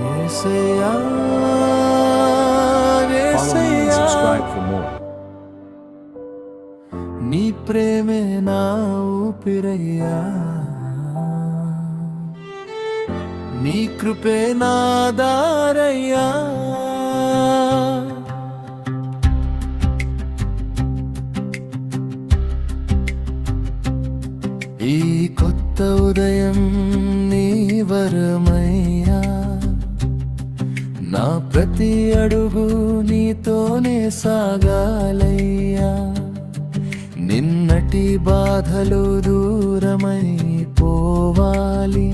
Yesayya Follow me and subscribe for more. నీ ప్రేమే నా ఊపిరయ్యా, నీ కృపే నా దారయ్యా. ఈ కొత్త ఉదయం నీ వరమయ్యా, నా ప్రతి అడుగు నీతోనే సాగాలయ్యా. నిన్నటి బాధలు దూరమై పోవాలి,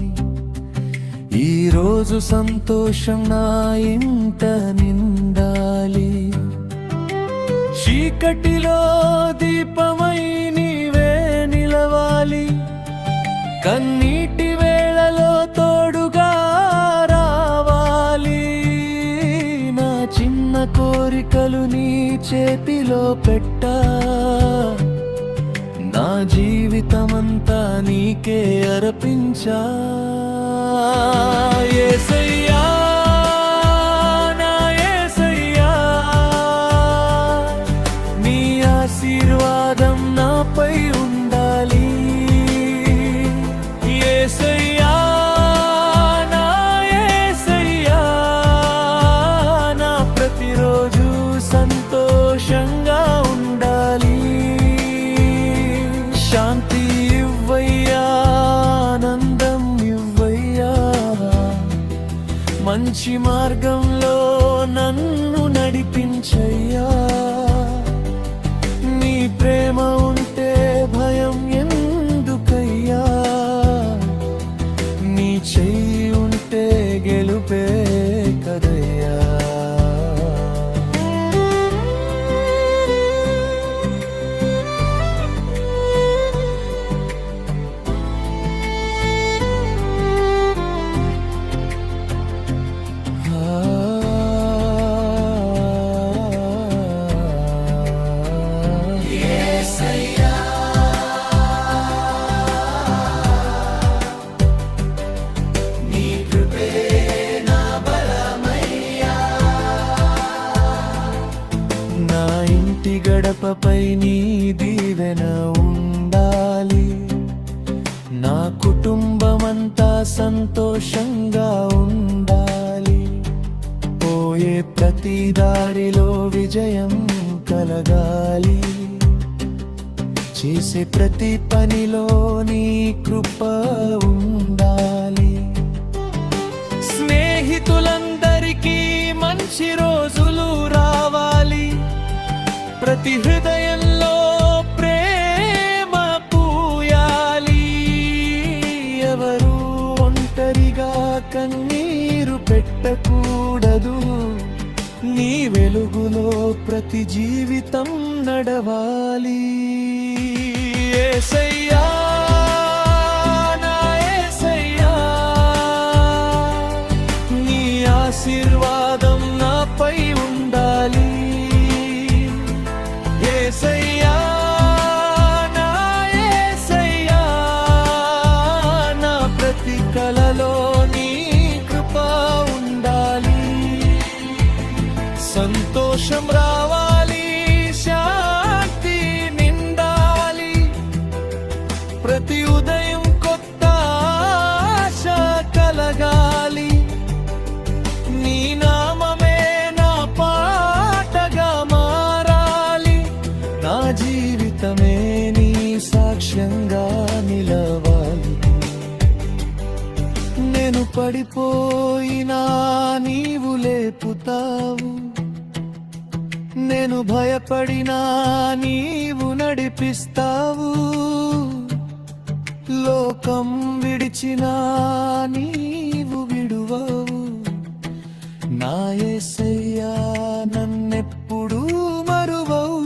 ఈరోజు సంతోషం నా ఇంట నిండాలి. చీకటిలో దీపమై నీవే నిలవాలి, కన్నీటి వేళలో తోడుగా రావాలి. నా చిన్న కోరికలు నీ చేతిలో పెట్టా, నా జీవితమంతా నీకే అర్పించా. యేసయ్యా నా యేసయ్యా, నీ ఆశీర్వాదం నాపై ఉండాలి. యేసయ్యా నా యేసయ్యా, నా ప్రతిరోజు సంతోషంగా ఉండాలి. శాంతి ఇవ్వయ్యా, ఆనందం ఇవ్వయ్యా, మంచి మార్గంలో నన్ను నడిపించయ్యా. నీ ప్రేమ ఉంటే భయం ఎందుకయ్యా, నీ చెయ్యి ఉంటే గెలుపే కదయ్యా. నా ఇంటి గడపపై నీ దీవెన ఉండాలి, నా కుటుంబమంతా సంతోషంగా ఉండాలి. పోయే ప్రతి దారిలో విజయం కలగాలి, చేసే ప్రతి పనిలో నీ కృప ఉండాలి. స్నేహితులందరికీ మంచి రోజులు రావాలి, ప్రతి హృదయంలో ప్రేమ పూయాలి. ఎవరు ఒంటరిగా కన్నీరు పెట్టకూడదు, నీ వెలుగులో ప్రతి జీవితం నడవాలి. యేసయ్యా నా యేసయ్యా, నీ ఆశీర్వాదం నాపై ఉండాలి. యేసయ్యా నా యేసయ్యా, నా ప్రతి కలలో నీ కృప ఉండాలి. సంతోషం రావాలి, శాంతి నిండాలి, ప్రతి ఉదయం కొత్త ఆశ కలగాలి. నీ నామమే నా పాటగా మారాలి, నా జీవితమే నీ సాక్ష్యంగా నిలవాలి. నేను పడిపోయినా నీవు లేపుతావు, నేను భయపడినా నీవు నడిపిస్తావు. లోకం విడిచినా నీవు విడువవు, నా యేసయ్యా నన్నెప్పుడూ మరువవు.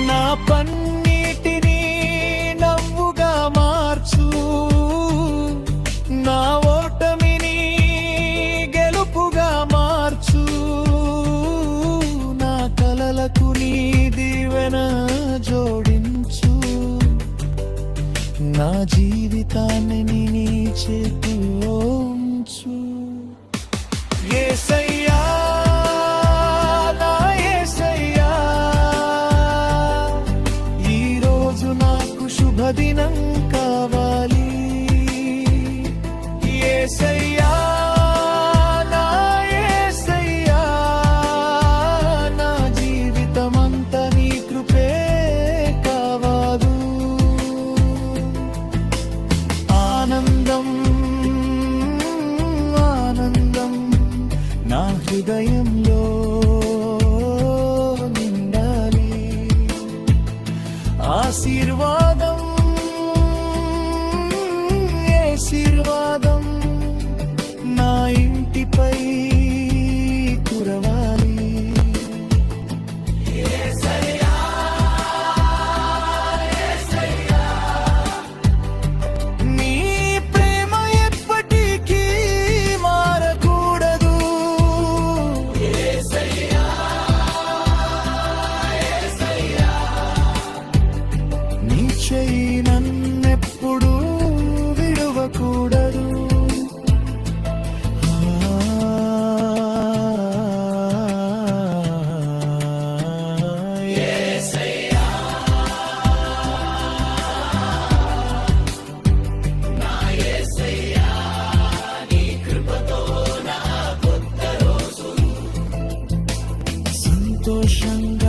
నా పన్నీటిని నవ్వుగా మార్చు, నా ఓటమిని గెలుపుగా మార్చు. హృదయంలో నిండాలి ఆశీర్వాదం ఆశీర్వాదం నా ఇంటిపై కురవాలి నీ ప్రేమ ఎప్పటికీ మారకూడదు నీ చెయ్యి నన్నెప్పుడు విడవకూడదు సంతోషంగా